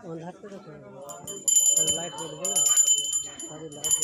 अंधार पे रखो लाइट बोल ना सारी लाइट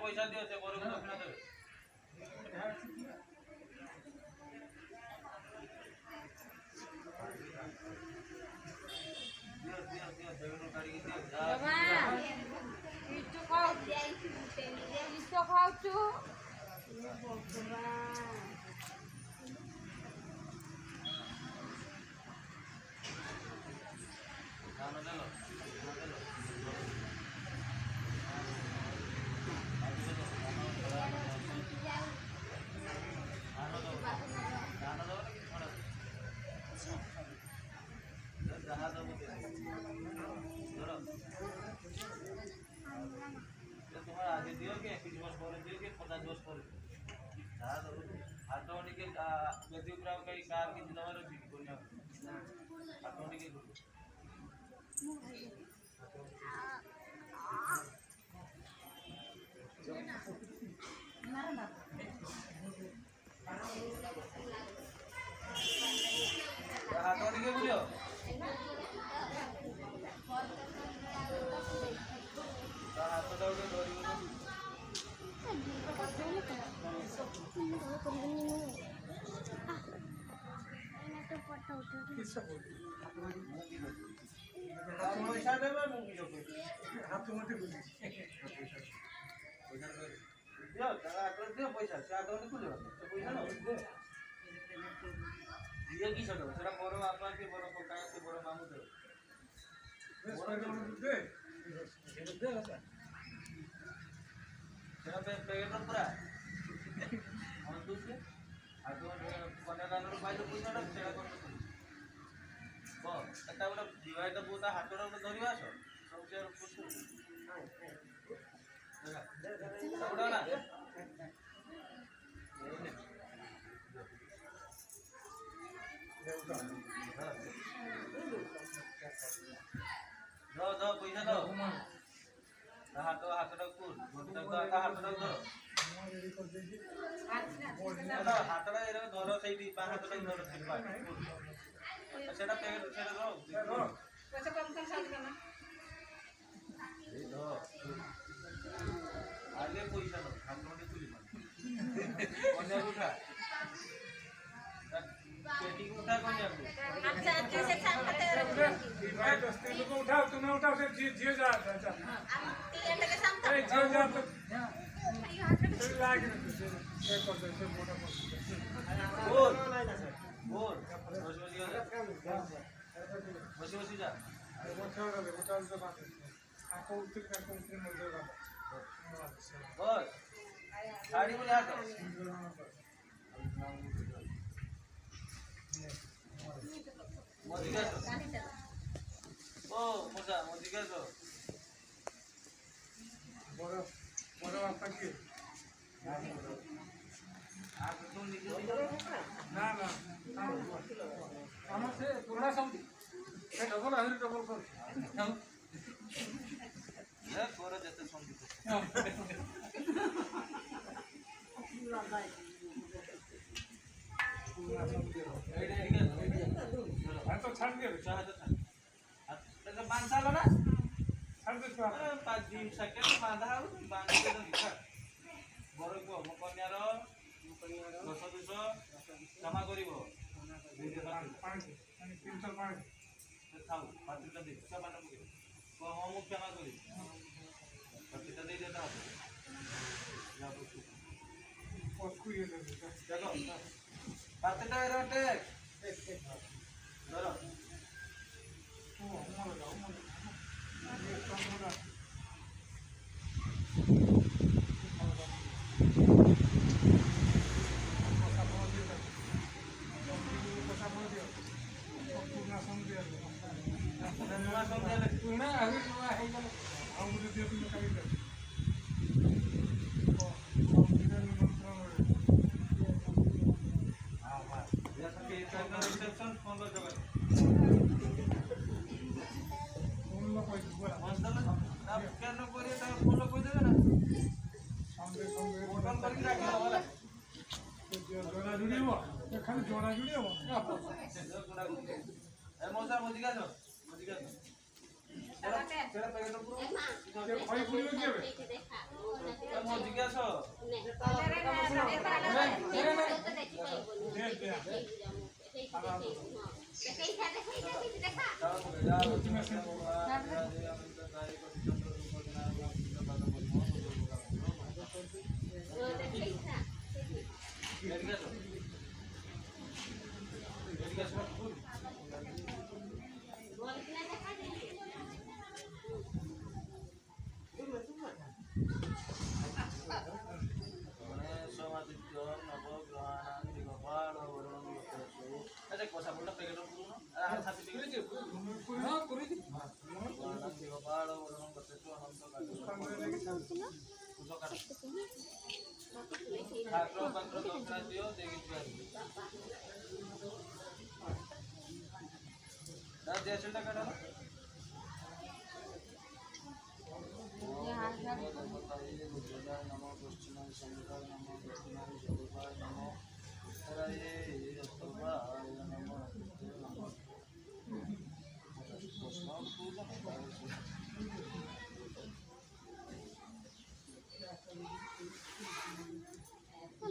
पैसा दियो से बरो दक्षिणा देबे दो पैसा दो हातटा कुल हातटा धर हातटा एरा धर सही बा हातटा धर सेटा पैकेट सेटा दो पैसा कम कर साल का ना ए दो आगे पैसा दो हम नोटी खुली कन्या उठा पेटी को उठा कन्या को अच्छा अच्छे से साथ खाते भाई दोस्ती को उठाओ तुम उठाओ से जी जा जा हम 3 घंटे के साथ अरे जी जा तो ये हाथ में फिर लाग से कर दे से मोटा बोल बोल बसी जा मोटा से बात आपको उतर कर उतर मिल जाएगा बस साड़ी बोले हाथ मोदी का ओ मोजा मोदी का तो बड़ा बड़ा आपका के आप तुम निकल ना ना हम से पुराना सौदी ये डबल है डबल कर ये कोरा जैसे संगीत तो छाड़ दिया चाह तो था तो 5 साल ना छाड़ दे 5 दिन सेकंड बांधा बांध के दिखा बड़ को म कन्यार 10 जमा करिवो 305 थाउ पात्रता दे सब मानम के को हम क्षमा करी पात्रता दे देता या कुछ उसको ये दे देखो पात्रता रोटे धरो तो हमारा गांव में ये काम होगा पूर्ण अभी हुआ है जब हम मुझे दे तुम कहीं दे रिसेप्शन फोन लो जगह आप क्या न करिए तो फोन लो कोई देबे ना फोन करके रखो वाला जोड़ा जुड़ी हुआ ये खाली जोड़ा जुड़ी हुआ ए मौसा मुझिका जो चला पैकेट ऊपर ये भाई पूरी में क्या है ए मुझिका छो दे दे ठाकुर पत्र दक्षिणा दियो देखि दा देशटा काढा नमो पश्चिमाय समुद्राय नमो दक्षिणाय स्वरूपाय नमो हराये यस्तवाय नमो नमो पश्चिमाय पूजा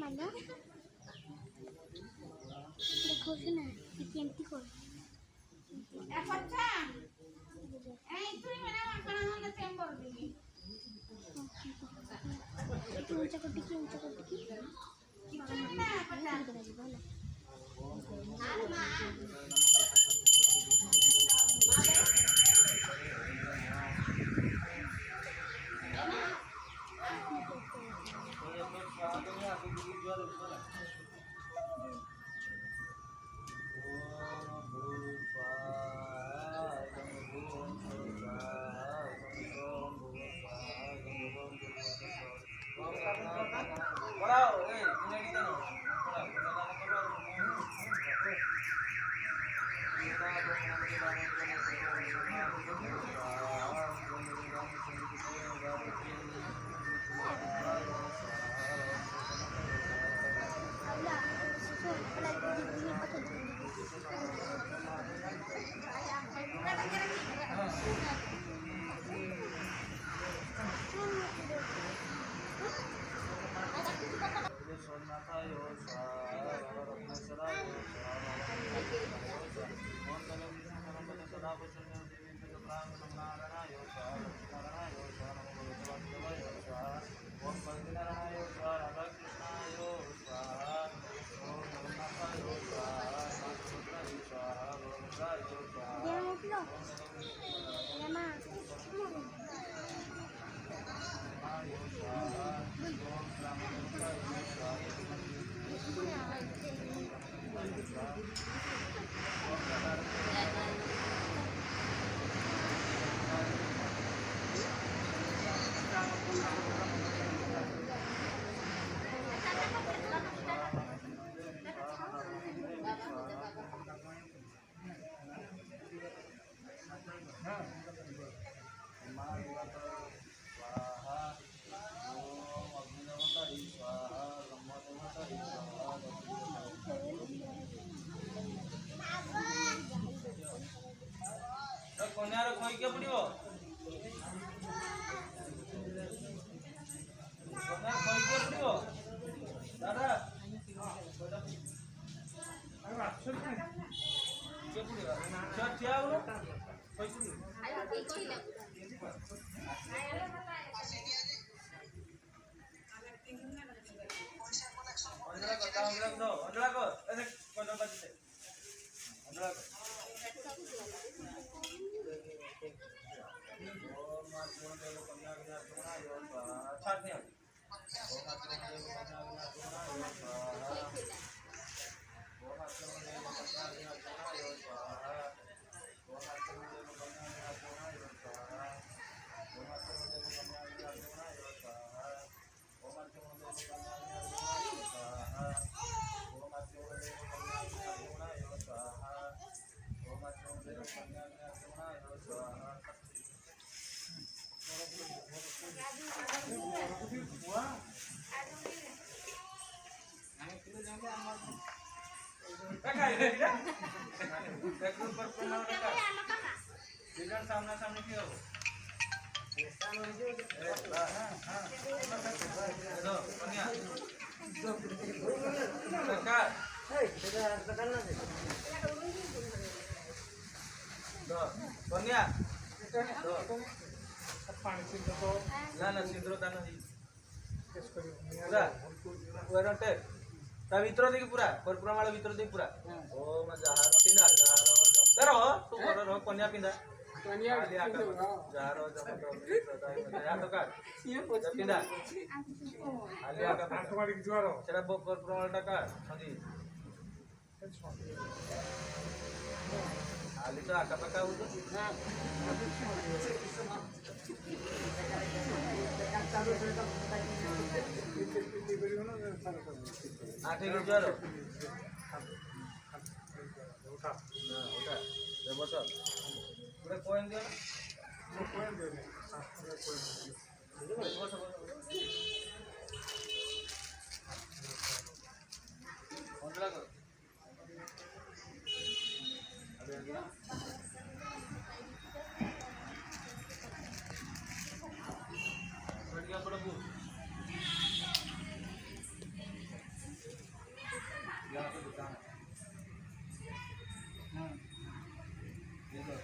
माला देखो सुना ये केमती कर अच्छा ए तुई मेरा माकड़ा हम सेम कर देगी की ऊंचा कर की कितना ना पता हां मां Wow, eh, punya kita nih. କହିକେ ପଡ଼ିବ କନ୍ୟା କହିକେ ପଡ଼ିବ ଦାଦା କିଏ ପଡ଼ିବ ଠିଆ ହବ କହିପଡ଼ିବ ଅଞ୍ଜଳା କର सामना सामने की हो कन्या ना सिंदूर दान पूरा पूरा ता भीतर देखि पूरा परपुरामाळ भीतर देखि पूरा ओ म जहार पिंदा जहार कर हो तू कर रो कन्या पिंदा कन्या जहार जमत हाथ का पिंदा आलिया का आठवाड़ी जुआर सेरा परपुरामाळ टा का हजी आली तो आका पका हो ना आठे के जुआर उठा ना उठा दे बस पूरा कोइन दियो ना कोइन दियो ने बस अंजला कर बढ़िया प्रभु यहाँ पे दुकान ये तो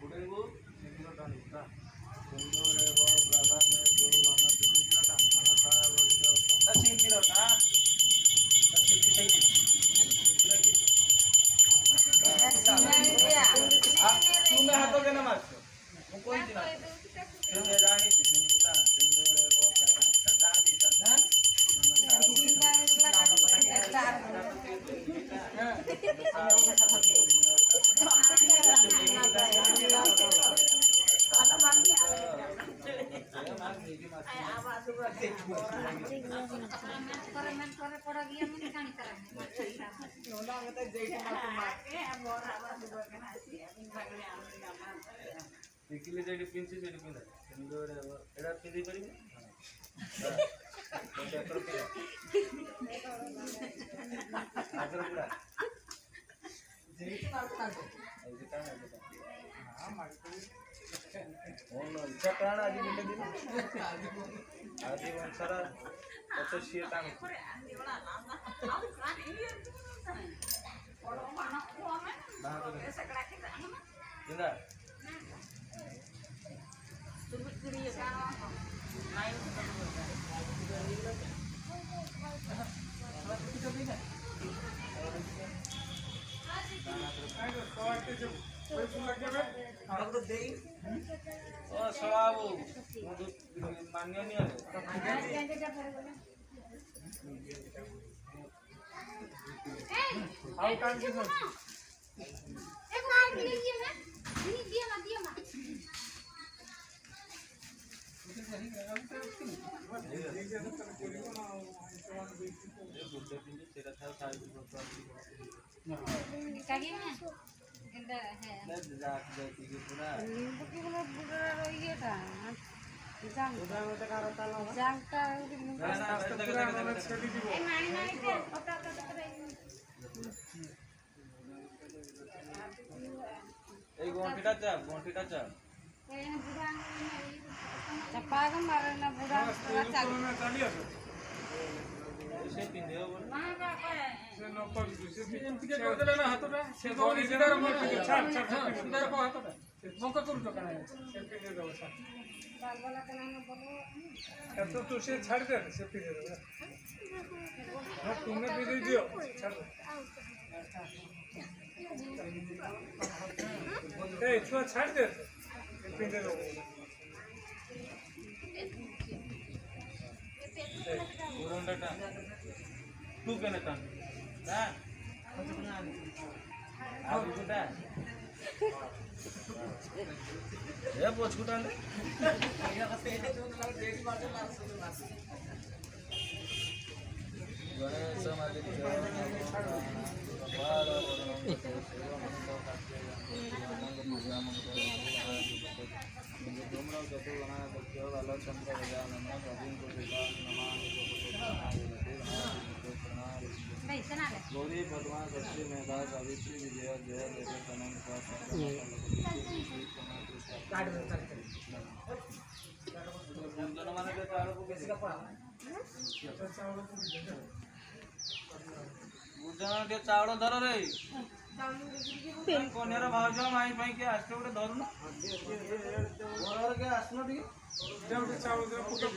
बुढ़ेगो सिंदूर दान का सिंदूर है वो प्रधान है तो वाला सिंदूर दान वाला सारा वो सिंदूर ना सिंदूर सही तू मैं हाथों के ना मार वो कोई दिन सिंदूर रानी सिंदूर दान सिंदूर है वो प्रधान दान देता है देखिले जेडी पिंची जेडी पिंदा सिंदूर एडा पिंदी परिबे चक्र पे आगर पूरा जेडी पाता ऐसे काम है हां मारको ओनो इच्छा प्राण आदि मिले दिन आदि वंशरा 25 टांग जिंदा ओ सवाबू मान्य नहीं है हाउ टाइम की मत एक मार के लिए ना दिया मत कागे में इंदा है जा जाती की पूरा नींबू की वाला बुरा रोइएटा जांग उदा का ताला जांग का ए मारी मारी के पता এই গন্টিটা চাপ গন্টিটা চাপ चपागम मारना बुढ़ा स्कूल में चाली আছে সে পিন্ধে বল সে নকল সে এমতি কে করে দেলে না হাতটা সে বডি সিধার মত ছাড় ছাড় সিধার কো হাতটা বঙ্কা করছো কেন সে পিনে দাও ছাড় बाल वाला का नाम बोलो এত তো সে ছাড় দে সে পিনে দাও হ্যাঁ তুমি পিনে দিও ছাড় এই ছোয়া ছাড় দে পিনে দাও পুরনটা টান তুই কেন টান হ্যাঁ আর দুটা এ পছকুটা নে গণেশ মালিক गौरी पद्मा षष्ठी मेधा सावित्री विजया जय देवी तनम गुजन चावल धर रे कन्यार भाज माई पाई के आस्ते गोटे धरु ना के आसनो टी जाओ चावल दे पुके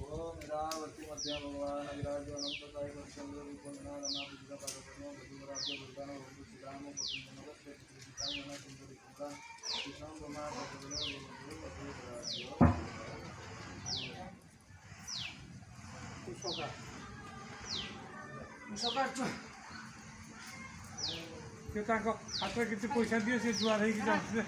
ओम रावती मध्य भगवान विराज अनंत साई चंद्र विपुलना रमा बुद्ध पार्वती बधुराज्य बुद्धान भगवती श्रीराम पत्नी नमस्ते सीताम मना सुंदरी कुका कृष्ण ब्रह्मा ସେ ତାଙ୍କ ହାତରେ କିଛି ପଇସା ଦିଏ ସେ ଜୁଆର ହେଇକି ଯାଉଥିଲେ